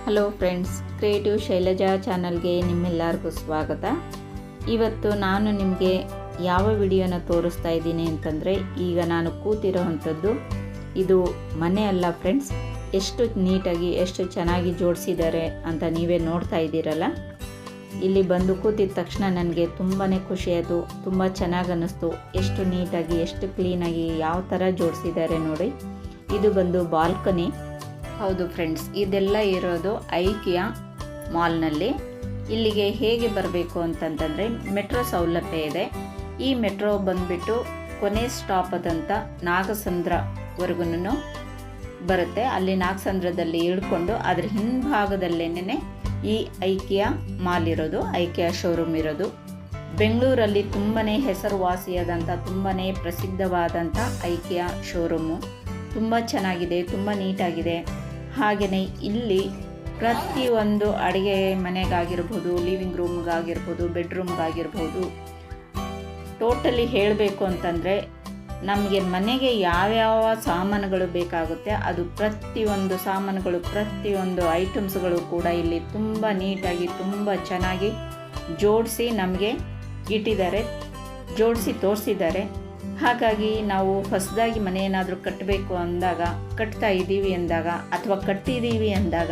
Hello friends, creative Shailaja ಚಾನಲ್ಗೆ ನಿಮ್ಮೆಲ್ಲರಿಗೂ ಸ್ವಾಗತ. ಇವತ್ತು ನಾನು ನಿಮಗೆ ಯಾವ ವಿಡಿಯೋನ ತೋರಿಸ್ತಾ ಇದ್ದೀನಿ ಅಂತಂದರೆ, ಈಗ ನಾನು ಕೂತಿರೋವಂಥದ್ದು ಇದು ಮನೆ ಅಲ್ಲ ಫ್ರೆಂಡ್ಸ್. ಎಷ್ಟು ನೀಟಾಗಿ ಎಷ್ಟು ಚೆನ್ನಾಗಿ ಜೋಡಿಸಿದ್ದಾರೆ ಅಂತ ನೀವೇ ನೋಡ್ತಾ ಇದ್ದೀರಲ್ಲ. ಇಲ್ಲಿ ಬಂದು ಕೂತಿದ ತಕ್ಷಣ ನನಗೆ ತುಂಬಾ ಖುಷಿಯಾಯಿತು, ತುಂಬ ಚೆನ್ನಾಗಿ ಅನ್ನಿಸ್ತು. ಎಷ್ಟು ನೀಟಾಗಿ ಎಷ್ಟು ಕ್ಲೀನಾಗಿ ಯಾವ ಥರ ಜೋಡಿಸಿದ್ದಾರೆ ನೋಡಿ. ಇದು ಬಂದು ಬಾಲ್ಕನಿ. ಹೌದು ಫ್ರೆಂಡ್ಸ್, ಇದೆಲ್ಲ ಇರೋದು ಐಕಿಯಾ ಮಾಲ್ನಲ್ಲಿ. ಇಲ್ಲಿಗೆ ಹೇಗೆ ಬರಬೇಕು ಅಂತಂತಂದರೆ ಮೆಟ್ರೋ ಸೌಲಭ್ಯ ಇದೆ. ಈ ಮೆಟ್ರೋ ಬಂದುಬಿಟ್ಟು ಕೊನೆ ಸ್ಟಾಪ್ ಆದಂಥ ನಾಗಸಂದ್ರವರೆಗೂ ಬರುತ್ತೆ. ಅಲ್ಲಿ ನಾಗಸಂದ್ರದಲ್ಲಿ ಇಳ್ಕೊಂಡು ಅದ್ರ ಹಿಂಭಾಗದಲ್ಲೇನೆ ಈ ಐಕಿಯಾ ಮಾಲ್ ಇರೋದು, ಐಕಿಯಾ ಶೋರೂಮ್ ಇರೋದು. ಬೆಂಗಳೂರಲ್ಲಿ ತುಂಬಾ ಹೆಸರುವಾಸಿಯಾದಂಥ ತುಂಬಾ ಪ್ರಸಿದ್ಧವಾದಂಥ ಐಕಿಯಾ ಶೋರೂಮು ತುಂಬ ಚೆನ್ನಾಗಿದೆ, ತುಂಬ ನೀಟಾಗಿದೆ. ಹಾಗೆಯೇ ಇಲ್ಲಿ ಪ್ರತಿಯೊಂದು ಅಡುಗೆ ಮನೆಗಾಗಿರ್ಬೋದು, ಲಿವಿಂಗ್ ರೂಮ್ಗಾಗಿರ್ಬೋದು, ಬೆಡ್ರೂಮ್ಗಾಗಿರ್ಬೋದು, ಟೋಟಲಿ ಹೇಳಬೇಕು ಅಂತಂದರೆ ನಮಗೆ ಮನೆಗೆ ಯಾವ್ಯಾವ ಸಾಮಾನುಗಳು ಬೇಕಾಗುತ್ತೆ ಅದು ಪ್ರತಿಯೊಂದು ಸಾಮಾನುಗಳು, ಪ್ರತಿಯೊಂದು ಐಟಮ್ಸ್ಗಳು ಕೂಡ ಇಲ್ಲಿ ತುಂಬ ನೀಟಾಗಿ ತುಂಬ ಚೆನ್ನಾಗಿ ಜೋಡಿಸಿ ನಮಗೆ ಇಟ್ಟಿದ್ದಾರೆ, ಜೋಡಿಸಿ ತೋರಿಸಿದ್ದಾರೆ. ಹಾಗಾಗಿ ನಾವು ಹೊಸದಾಗಿ ಮನೆ ಏನಾದರೂ ಕಟ್ಟಬೇಕು ಅಂದಾಗ, ಕಟ್ತಾ ಇದ್ದೀವಿ ಅಂದಾಗ ಅಥವಾ ಕಟ್ಟಿದ್ದೀವಿ ಅಂದಾಗ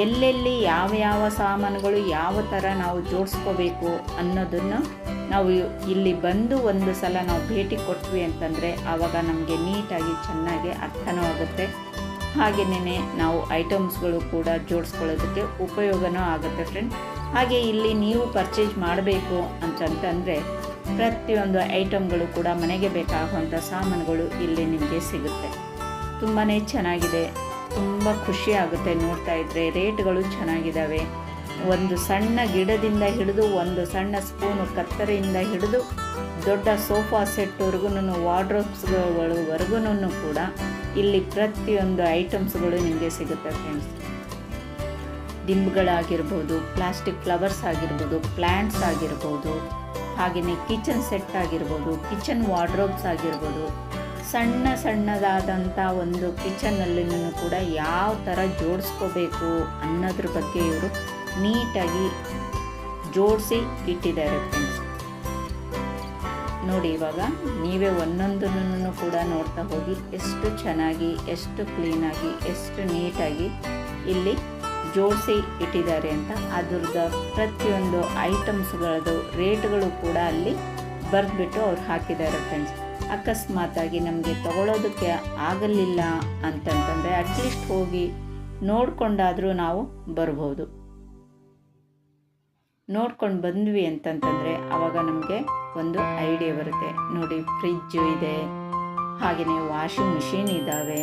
ಎಲ್ಲೆಲ್ಲಿ ಯಾವ ಸಾಮಾನುಗಳು ಯಾವ ಥರ ನಾವು ಜೋಡಿಸ್ಕೋಬೇಕು ಅನ್ನೋದನ್ನು ನಾವು ಇಲ್ಲಿ ಬಂದು ಒಂದು ಸಲ ನಾವು ಭೇಟಿ ಕೊಟ್ವಿ ಅಂತಂದರೆ ಆವಾಗ ನಮಗೆ ನೀಟಾಗಿ ಚೆನ್ನಾಗಿ ಅರ್ಥನೂ ಆಗುತ್ತೆ. ಹಾಗೆಯೇ ನಾವು ಐಟಮ್ಸ್ಗಳು ಕೂಡ ಜೋಡಿಸ್ಕೊಳ್ಳೋದಕ್ಕೆ ಉಪಯೋಗನೂ ಆಗುತ್ತೆ ಫ್ರೆಂಡ್. ಹಾಗೆ ಇಲ್ಲಿ ನೀವು ಪರ್ಚೇಸ್ ಮಾಡಬೇಕು ಅಂತಂತಂದರೆ ಪ್ರತಿಯೊಂದು ಐಟಮ್ಗಳು ಕೂಡ ಮನೆಗೆ ಬೇಕಾಗುವಂಥ ಸಾಮಾನುಗಳು ಇಲ್ಲಿ ನಿಮಗೆ ಸಿಗುತ್ತೆ. ತುಂಬಾ ಚೆನ್ನಾಗಿದೆ, ತುಂಬ ಖುಷಿ ಆಗುತ್ತೆ ನೋಡ್ತಾ ಇದ್ದರೆ. ರೇಟ್ಗಳು ಚೆನ್ನಾಗಿದ್ದಾವೆ. ಒಂದು ಸಣ್ಣ ಗಿಡದಿಂದ ಹಿಡಿದು ಒಂದು ಸಣ್ಣ ಸ್ಪೂನು ಕತ್ತರಿಯಿಂದ ಹಿಡಿದು ದೊಡ್ಡ ಸೋಫಾ ಸೆಟ್ವರೆಗೂ, ವಾರ್ಡ್ರೋಬ್ಸ್ಗಳವರೆಗೂ ಕೂಡ ಇಲ್ಲಿ ಪ್ರತಿಯೊಂದು ಐಟಮ್ಸ್ಗಳು ನಿಮಗೆ ಸಿಗುತ್ತೆ ಫ್ರೆಂಡ್ಸ್. ದಿಂಬುಗಳಾಗಿರ್ಬೋದು, ಪ್ಲಾಸ್ಟಿಕ್ ಫ್ಲವರ್ಸ್ ಆಗಿರ್ಬೋದು, ಪ್ಲ್ಯಾಂಟ್ಸ್ ಆಗಿರ್ಬೋದು, ಹಾಗೆಯೇ ಕಿಚನ್ ಸೆಟ್ ಆಗಿರ್ಬೋದು, ಕಿಚನ್ ವಾರ್ಡ್ರೋಬ್ಸ್ ಆಗಿರ್ಬೋದು, ಸಣ್ಣದಾದಂಥ ಒಂದು ಕಿಚನ್ನಲ್ಲಿನೂ ಕೂಡ ಯಾವ ಥರ ಜೋಡಿಸ್ಕೋಬೇಕು ಅನ್ನೋದ್ರ ಬಗ್ಗೆ ಇವರು ನೀಟಾಗಿ ಜೋಡಿಸಿ ಇಟ್ಟಿದ್ದಾರೆ ಫ್ರೆಂಡ್ಸ್. ನೋಡಿ, ಇವಾಗ ನೀವೇ ಒಂದೊಂದನ್ನು ಕೂಡ ನೋಡ್ತಾ ಹೋಗಿ ಎಷ್ಟು ಚೆನ್ನಾಗಿ, ಎಷ್ಟು ಕ್ಲೀನಾಗಿ, ಎಷ್ಟು ನೀಟಾಗಿ ಇಲ್ಲಿ ಜೋಡಿಸಿ ಇಟ್ಟಿದ್ದಾರೆ ಅಂತ. ಅದ್ರದ್ದು ಪ್ರತಿಯೊಂದು ಐಟಮ್ಸ್ಗಳದ್ದು ರೇಟ್ಗಳು ಕೂಡ ಅಲ್ಲಿ ಬರೆದ್ಬಿಟ್ಟು ಅವ್ರು ಹಾಕಿದ್ದಾರೆ ಫ್ರೆಂಡ್ಸ್. ಅಕಸ್ಮಾತಾಗಿ ನಮಗೆ ತಗೊಳ್ಳೋದಕ್ಕೆ ಆಗಲಿಲ್ಲ ಅಂತಂತಂದರೆ ಅಟ್ಲೀಸ್ಟ್ ಹೋಗಿ ನೋಡಿಕೊಂಡಾದರೂ ನಾವು ಬರ್ಬೋದು. ನೋಡ್ಕೊಂಡು ಬಂದ್ವಿ ಅಂತಂತಂದರೆ ಆವಾಗ ನಮಗೆ ಒಂದು ಐಡಿಯಾ ಬರುತ್ತೆ. ನೋಡಿ, ಫ್ರಿಜ್ಜು ಇದೆ, ಹಾಗೆಯೇ ವಾಷಿಂಗ್ ಮಿಷಿನ್ ಇದ್ದಾವೆ.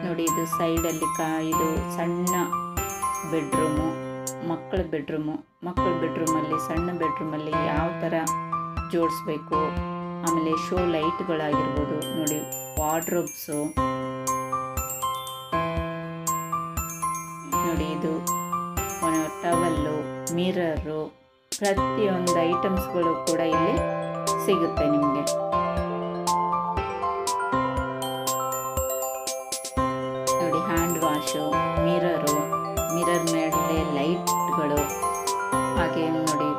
ನೋಡಿ, ಇದು ಸೈಡಲ್ಲಿ ಇದು ಸಣ್ಣ ಬೆಡ್ರೂಮು, ಮಕ್ಕಳ ಬೆಡ್ರೂಮಲ್ಲಿ ಸಣ್ಣ ಬೆಡ್ರೂಮಲ್ಲಿ ಯಾವ ಥರ ಜೋಡಿಸ್ಬೇಕು. ಆಮೇಲೆ ಶೋ ಲೈಟ್ಗಳಾಗಿರ್ಬೋದು, ನೋಡಿ ವಾರ್ಡ್ರೋಬ್ಸು, ನೋಡಿ ಇದು ಟವಲ್ಲು, ಮಿರರು, ಪ್ರತಿಯೊಂದು ಐಟಮ್ಸ್ಗಳು ಕೂಡ ಇಲ್ಲಿ ಸಿಗುತ್ತೆ ನಿಮಗೆ. ನೋಡಿ, ಹ್ಯಾಂಡ್ ವಾಶು, ಮಿರರ್ ಮೇಲೆ ಲೈಟ್ಗಳು, ಹಾಗೆ ನೋಡಿ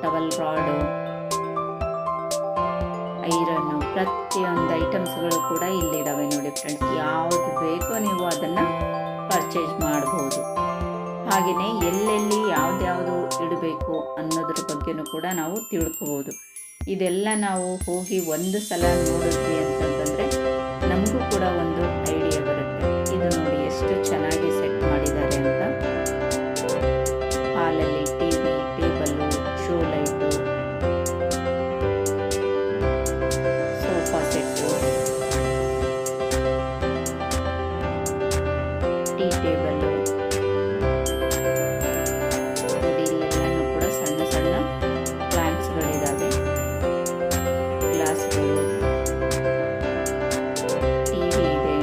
ಟವಲ್ ರಾಡು, ಐರನ್ನು, ಪ್ರತಿಯೊಂದು ಐಟಮ್ಸ್ಗಳು ಕೂಡ ಇಲ್ಲಿದ್ದಾವೆ ನೋಡಿ ಫ್ರೆಂಡ್ಸ್. ಯಾವುದು ಬೇಕೋ ನೀವು ಅದನ್ನು ಪರ್ಚೇಸ್ ಮಾಡ್ಬೋದು. ಹಾಗೆಯೇ ಎಲ್ಲೆಲ್ಲಿ ಯಾವ್ದು ಇಡಬೇಕು ಅನ್ನೋದ್ರ ಬಗ್ಗೆನೂ ಕೂಡ ನಾವು ತಿಳ್ಕೊಬೋದು. ಇದೆಲ್ಲ ನಾವು ಹೋಗಿ ಒಂದು ಸಲ ನೋಡಿದ್ವಿ ಅಂತಂತಂದರೆ ನಮಗೂ ಕೂಡ ಒಂದು ಐಡಿಯಾ ಬರುತ್ತೆ. ಇದು ನೋಡಿ ಎಷ್ಟು ಚೆನ್ನಾಗಿ ಸೆಟ್ ಮಾಡಿದ್ದಾರೆ ಅಂತ. ಹಾಲಲ್ಲಿ TV, table, show light, sofa set, tea table, ನೋಡಿ ಇಲ್ಲೆಲ್ಲನೂ ಕೂಡ ಸಣ್ಣ ಪ್ಲಾಂಟ್ಸ್ಗಳಿದ್ದಾವೆ, ಗ್ಲಾಸ್ಗಳು, ಟಿವಿ ಇದೆ,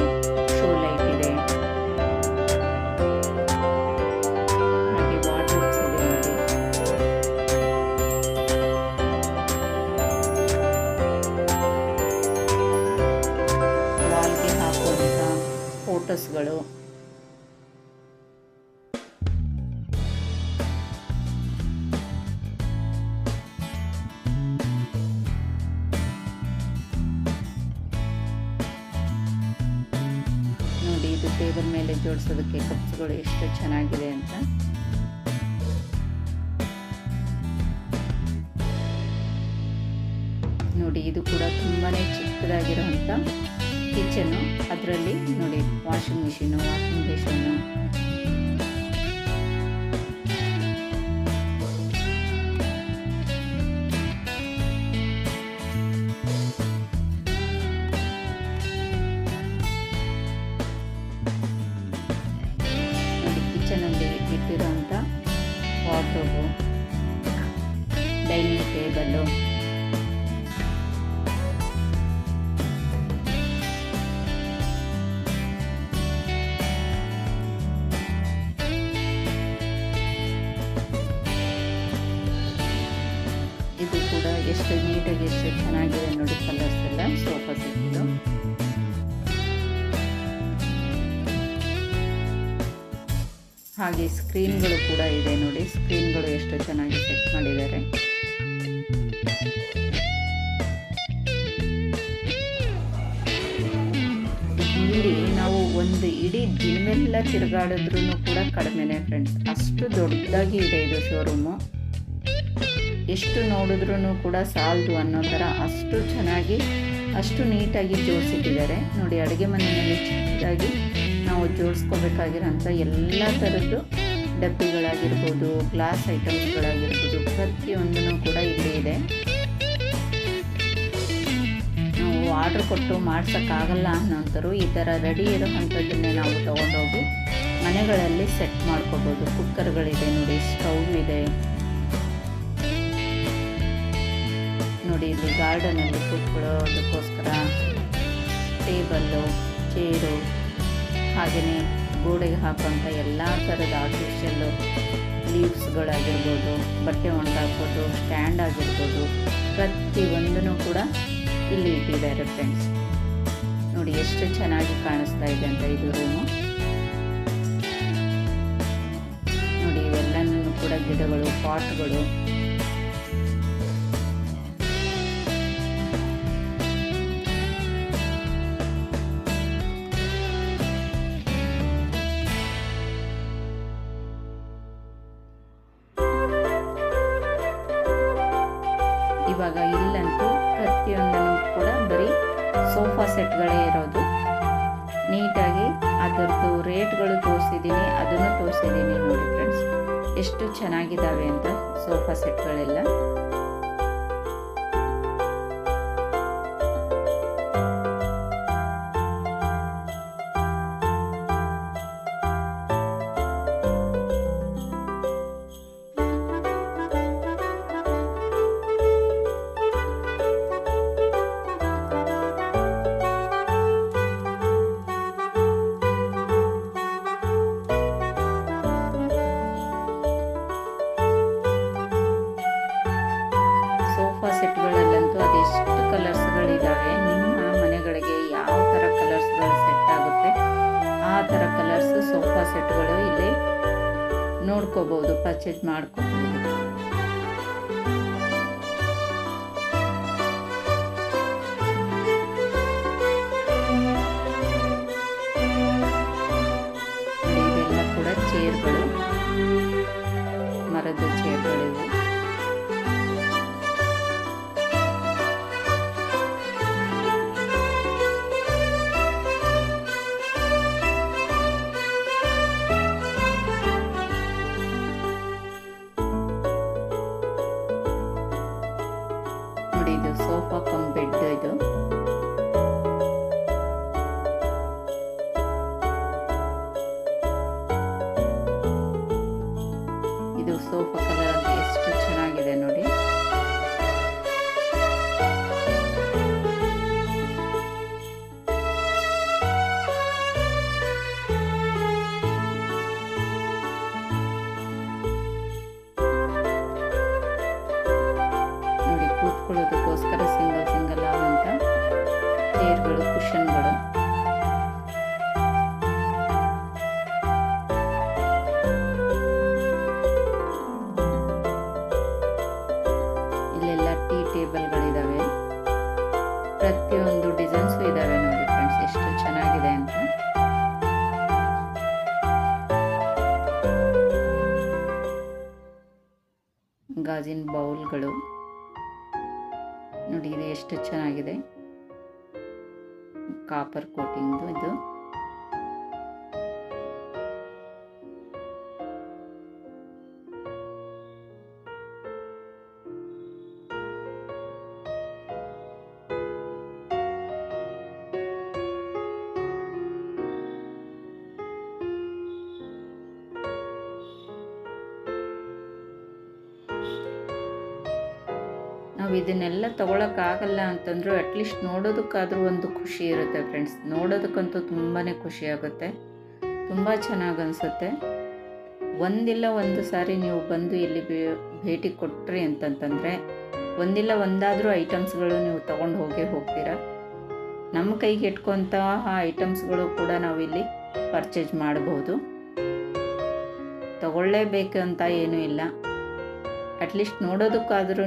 ಫೋಟೋಸ್ಗಳು. ನೋಡಿ, ಇದು ಟೇಬಲ್ ಮೇಲೆ ಜೋಡಿಸೋದಕ್ಕೆ ಕಪ್ಸ್ಗಳು ಎಷ್ಟು ಚೆನ್ನಾಗಿದೆ ಅಂತ. ನೋಡಿ, ಇದು ಕೂಡ ತುಂಬಾ ಚಿಕ್ಕದಾಗಿರೋಂಥ ಕಿಚನು. ಅದರಲ್ಲಿ ನೋಡಿ ವಾಷಿಂಗ್ ಮಿಷಿನು, ವಾಷಿಂಗ್ ಬೇಷನ್ನು, ನೋಡಿ ಕಿಚನಲ್ಲಿ ಇಟ್ಟಿರೋಂಥ ವಾರ್ಡ್ರೋಬು, ಡೈನಿಂಗ್ ಟೇಬಲ್ಲು, ಇದು ಕೂಡ ಎಷ್ಟು ನೀಟಾಗಿ ಎಷ್ಟು ಚೆನ್ನಾಗಿದೆ ನೋಡಿ ಕಲರ್ಸ್ ಎಲ್ಲ ಸೋಫಾ ಸೆಟ್ ಇದು. ಹಾಗೆ ಸ್ಕ್ರೀನ್ಗಳು ಕೂಡ ಇದೆ ನೋಡಿ, ಸ್ಕ್ರೀನ್ಗಳು ಎಷ್ಟು ಚೆನ್ನಾಗಿ ಸೆಟ್ ಮಾಡಿದ್ದಾರೆ. ಇಲ್ಲಿ ನಾವು ಒಂದು ಇಡೀ ದಿನವೆಲ್ಲ ತಿರುಗಾಡಿದ್ರೂ ಕೂಡ ಕಡಿಮೆನೆ ಫ್ರೆಂಡ್ಸ್, ಅಷ್ಟು ದೊಡ್ಡದಾಗಿ ಇದೆ ಇದು ಶೋರೂಮು. ಎಷ್ಟು ನೋಡಿದ್ರೂ ಕೂಡ ಸಾಲದು ಅನ್ನೋ ಥರ ಅಷ್ಟು ಚೆನ್ನಾಗಿ ಅಷ್ಟು ನೀಟಾಗಿ ಜೋಡಿಸಿಟ್ಟಿದ್ದಾರೆ ನೋಡಿ. ಅಡುಗೆ ಮನೆಯಲ್ಲಿ ಚಿಕ್ಕದಾಗಿ ನಾವು ಜೋಡಿಸ್ಕೋಬೇಕಾಗಿರೋಂಥ ಎಲ್ಲ ಥರದ್ದು ಡಬ್ಬಿಗಳಾಗಿರ್ಬೋದು, ಗ್ಲಾಸ್ ಐಟಮ್ಸ್ಗಳಾಗಿರ್ಬೋದು, ಪ್ರತಿಯೊಂದೂ ಕೂಡ ಇಲ್ಲಿ ಇದೆ. ನಾವು ಆರ್ಡ್ರ್ ಕೊಟ್ಟು ಮಾಡ್ಸೋಕ್ಕಾಗಲ್ಲ ಅನ್ನೋಂಥರು ಈ ಥರ ರೆಡಿ ಇರೋವಂಥದ್ದನ್ನೇ ನಾವು ತೊಗೊಂಡೋಗಿ ಮನೆಗಳಲ್ಲಿ ಸೆಟ್ ಮಾಡ್ಕೋಬೋದು. ಕುಕ್ಕರ್ಗಳಿದೆ ನೋಡಿ, ಸ್ಟವ್ ಇದೆ ನೋಡಿ. ಇಲ್ಲಿ ಗಾರ್ಡನಲ್ಲಿ ಕೂತ್ಕೊಳ್ಳೋದಕ್ಕೋಸ್ಕರ ಟೇಬಲ್ಲು, ಚೇರು, ಹಾಗೆಯೇ ಗೋಡೆಗೆ ಹಾಕುವಂಥ ಎಲ್ಲ ಥರದ ಆರ್ಟಿಫಿಷಿಯಲ್ಲು ಲೀವ್ಸ್ಗಳಾಗಿರ್ಬೋದು, ಬಟ್ಟೆ ಒಣಗಾಕೋದು, ಸ್ಟ್ಯಾಂಡ್ ಆಗಿರ್ಬೋದು, ಪ್ರತಿಯೊಂದೂ ಕೂಡ ಇಲ್ಲಿ ಇಟ್ಟಿದ್ದಾರೆ ಫ್ರೆಂಡ್ಸ್. ನೋಡಿ ಎಷ್ಟು ಚೆನ್ನಾಗಿ ಕಾಣಿಸ್ತಾ ಇದೆ ಅಂತ ಇದು ರೂಮು. ನೋಡಿ ಇವೆಲ್ಲನೂ ಕೂಡ ಗಿಡಗಳು, ಪಾಟ್ಗಳು, ಇವಾಗ ಇಲ್ಲಂತೂ ಪ್ರತಿಯೊಂದನ್ನು ಕೂಡ ಬರೀ ಸೋಫಾ ಸೆಟ್ಗಳೇ ಇರೋದು. ನೀಟಾಗಿ ಅದರದ್ದು ರೇಟ್ಗಳು ತೋರಿಸಿದ್ದೀನಿ, ಅದನ್ನು ತೋರಿಸಿದ್ದೀನಿ ನೋಡಿ ಫ್ರೆಂಡ್ಸ್, ಎಷ್ಟು ಚೆನ್ನಾಗಿದ್ದಾವೆ ಅಂತ ಸೋಫಾ ಸೆಟ್ಗಳೆಲ್ಲ. ಸೆಟ್ಗಳಲ್ಲಂತೂ ಅದೆಷ್ಟು ಕಲರ್ಸ್ಗಳಿದ್ದಾವೆ. ನಿಮ್ಮ ಮನೆಗಳಿಗೆ ಯಾವ ಥರ ಕಲರ್ಸ್ಗಳು ಸೆಟ್ ಆಗುತ್ತೆ ಆ ಥರ ಕಲರ್ಸ್ ಸೋಫಾ ಸೆಟ್ಗಳು ಇಲ್ಲಿ ನೋಡ್ಕೋಬಹುದು, ಪರ್ಚೇಸ್ ಮಾಡ್ಕೋಬಹುದು. ಇದೆಲ್ಲ ಕೂಡ ಚೇರ್ಗಳು, ಮರದ ಚೇರ್ಗಳಿವೆ. ನೋಡಿ ಇದು ಸೋಫಾ ಕಮ್ ಬೆಡ್. ಇದು ಸೋಫಾ ಕಲರ್ ಅಂತ ಎಷ್ಟು ಚೆನ್ನಾಗಿದೆ ನೋಡಿ. ನೋಡಿ ಕೂತ್ಕೊಳ್ಳೋದಕ್ಕೋಸ್ಕರ ಸಿಂಗಲ್ ಸಿಂಗಲ್ ಆದಂತ ಚೇರ್ಗಳು, ಕುಷನ್ಗಳು. ಗಾಜಿನ ಬೌಲ್ಗಳು ನೋಡಿ, ಇದು ಎಷ್ಟು ಚೆನ್ನಾಗಿದೆ. ಕಾಪರ್ ಕೋಟಿಂಗ್ದು ಇದು. ನಾವು ಇದನ್ನೆಲ್ಲ ತೊಗೊಳಕ್ಕಾಗಲ್ಲ ಅಂತಂದರೂ ಅಟ್ಲೀಸ್ಟ್ ನೋಡೋದಕ್ಕಾದರೂ ಒಂದು ಖುಷಿ ಇರುತ್ತೆ ಫ್ರೆಂಡ್ಸ್. ನೋಡೋದಕ್ಕಂತೂ ತುಂಬಾ ಖುಷಿ ಆಗುತ್ತೆ, ತುಂಬ ಚೆನ್ನಾಗಿ ಅನಿಸುತ್ತೆ. ಒಂದಿಲ್ಲ ಒಂದು ಸಾರಿ ನೀವು ಬಂದು ಇಲ್ಲಿ ಭೇಟಿ ಕೊಟ್ರಿ ಅಂತಂತಂದರೆ ಒಂದಿಲ್ಲ ಒಂದಾದರೂ ಐಟಮ್ಸ್ಗಳು ನೀವು ತೊಗೊಂಡು ಹೋಗ್ತೀರಾ. ನಮ್ಮ ಕೈಗೆ ಇಟ್ಕೊಂತಹ ಐಟಮ್ಸ್ಗಳು ಕೂಡ ನಾವಿಲ್ಲಿ ಪರ್ಚೇಸ್ ಮಾಡ್ಬೋದು. ತಗೊಳ್ಳೇಬೇಕು ಅಂತ ಏನೂ ಇಲ್ಲ, ಅಟ್ಲೀಸ್ಟ್ ನೋಡೋದಕ್ಕಾದ್ರೂ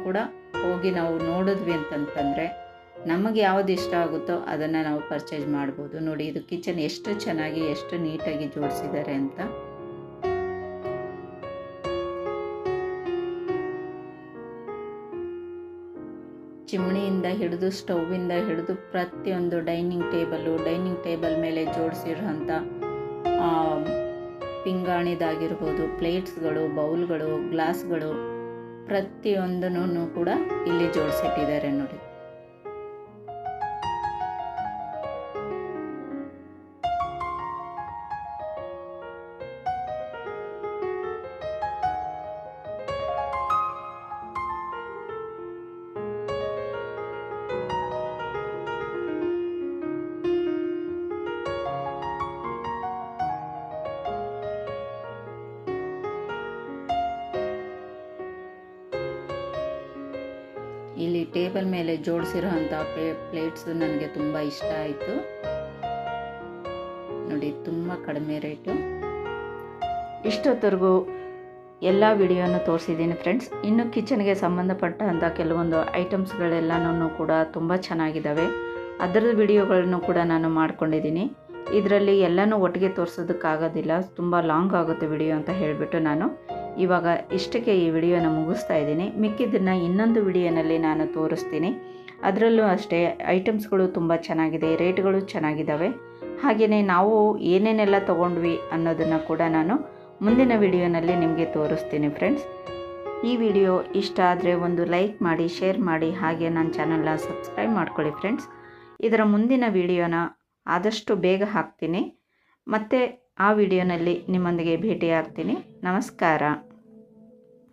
ಕೂಡ ಹೋಗಿ ನಾವು ನೋಡಿದ್ವಿ ಅಂತಂತಂದರೆ ನಮಗೆ ಯಾವುದು ಇಷ್ಟ ಆಗುತ್ತೋ ಅದನ್ನು ನಾವು ಪರ್ಚೇಸ್ ಮಾಡ್ಬೋದು. ನೋಡಿ, ಇದು ಕಿಚನ್ ಎಷ್ಟು ಚೆನ್ನಾಗಿ ಎಷ್ಟು ನೀಟಾಗಿ ಜೋಡಿಸಿದ್ದಾರೆ ಅಂತ. ಚಿಮ್ಣಿಯಿಂದ ಹಿಡಿದು ಸ್ಟವ್ವಿಂದ ಹಿಡಿದು ಪ್ರತಿಯೊಂದು ಡೈನಿಂಗ್ ಟೇಬಲ್ ಮೇಲೆ ಜೋಡಿಸಿರೋಂಥ ಪಿಂಗಾಣಿದಾಗಿರ್ಬೋದು, ಪ್ಲೇಟ್ಸ್ಗಳು, ಬೌಲ್ಗಳು, ಗ್ಲಾಸ್ಗಳು ಪ್ರತಿಯೊಂದನ್ನು ಕೂಡ ಇಲ್ಲಿ ಜೋಡಿಸಿಟ್ಟಿದ್ದಾರೆ ನೋಡಿ. ಇಲ್ಲಿ ಟೇಬಲ್ ಮೇಲೆ ಜೋಡಿಸಿರೋ ಅಂಥ ಪ್ಲೇಟ್ಸು ನನಗೆ ತುಂಬ ಇಷ್ಟ ಆಯಿತು ನೋಡಿ, ತುಂಬ ಕಡಿಮೆ ರೇಟು. ಇಷ್ಟೊತ್ತರೆಗೂ ಎಲ್ಲ ವಿಡಿಯೋನ ತೋರಿಸಿದ್ದೀನಿ ಫ್ರೆಂಡ್ಸ್. ಇನ್ನು ಕಿಚನ್ಗೆ ಸಂಬಂಧಪಟ್ಟಂಥ ಕೆಲವೊಂದು ಐಟಮ್ಸ್ಗಳೆಲ್ಲನೂ ಕೂಡ ತುಂಬ ಚೆನ್ನಾಗಿದ್ದಾವೆ. ಅದರ ವಿಡಿಯೋಗಳನ್ನು ಕೂಡ ನಾನು ಮಾಡ್ಕೊಂಡಿದ್ದೀನಿ. ಇದರಲ್ಲಿ ಎಲ್ಲನೂ ಒಟ್ಟಿಗೆ ತೋರಿಸೋದಕ್ಕಾಗೋದಿಲ್ಲ, ತುಂಬ ಲಾಂಗ್ ಆಗುತ್ತೆ ವಿಡಿಯೋ ಅಂತ ಹೇಳಿಬಿಟ್ಟು ನಾನು ಇವಾಗ ಇಷ್ಟಕ್ಕೆ ಈ ವಿಡಿಯೋನ ಮುಗಿಸ್ತಾ ಇದ್ದೀನಿ. ಮಿಕ್ಕಿದ್ದನ್ನು ಇನ್ನೊಂದು ವಿಡಿಯೋನಲ್ಲಿ ನಾನು ತೋರಿಸ್ತೀನಿ. ಅದರಲ್ಲೂ ಅಷ್ಟೇ ಐಟಮ್ಸ್ಗಳು ತುಂಬ ಚೆನ್ನಾಗಿದೆ, ರೇಟ್ಗಳು ಚೆನ್ನಾಗಿದ್ದಾವೆ. ಹಾಗೆಯೇ ನಾವು ಏನೇನೆಲ್ಲ ತೊಗೊಂಡ್ವಿ ಅನ್ನೋದನ್ನು ಕೂಡ ನಾನು ಮುಂದಿನ ವಿಡಿಯೋನಲ್ಲಿ ನಿಮಗೆ ತೋರಿಸ್ತೀನಿ ಫ್ರೆಂಡ್ಸ್. ಈ ವಿಡಿಯೋ ಇಷ್ಟ ಆದರೆ ಒಂದು ಲೈಕ್ ಮಾಡಿ, ಶೇರ್ ಮಾಡಿ, ಹಾಗೆ ನನ್ನ ಚಾನಲ್ನ ಸಬ್ಸ್ಕ್ರೈಬ್ ಮಾಡ್ಕೊಳ್ಳಿ ಫ್ರೆಂಡ್ಸ್. ಇದರ ಮುಂದಿನ ವಿಡಿಯೋನ ಆದಷ್ಟು ಬೇಗ ಹಾಕ್ತೀನಿ. ಮತ್ತು ಆ ವಿಡಿಯೋನಲ್ಲಿ ನಿಮ್ಮೊಂದಿಗೆ ಭೇಟಿಯಾಗ್ತೀನಿ. ನಮಸ್ಕಾರ.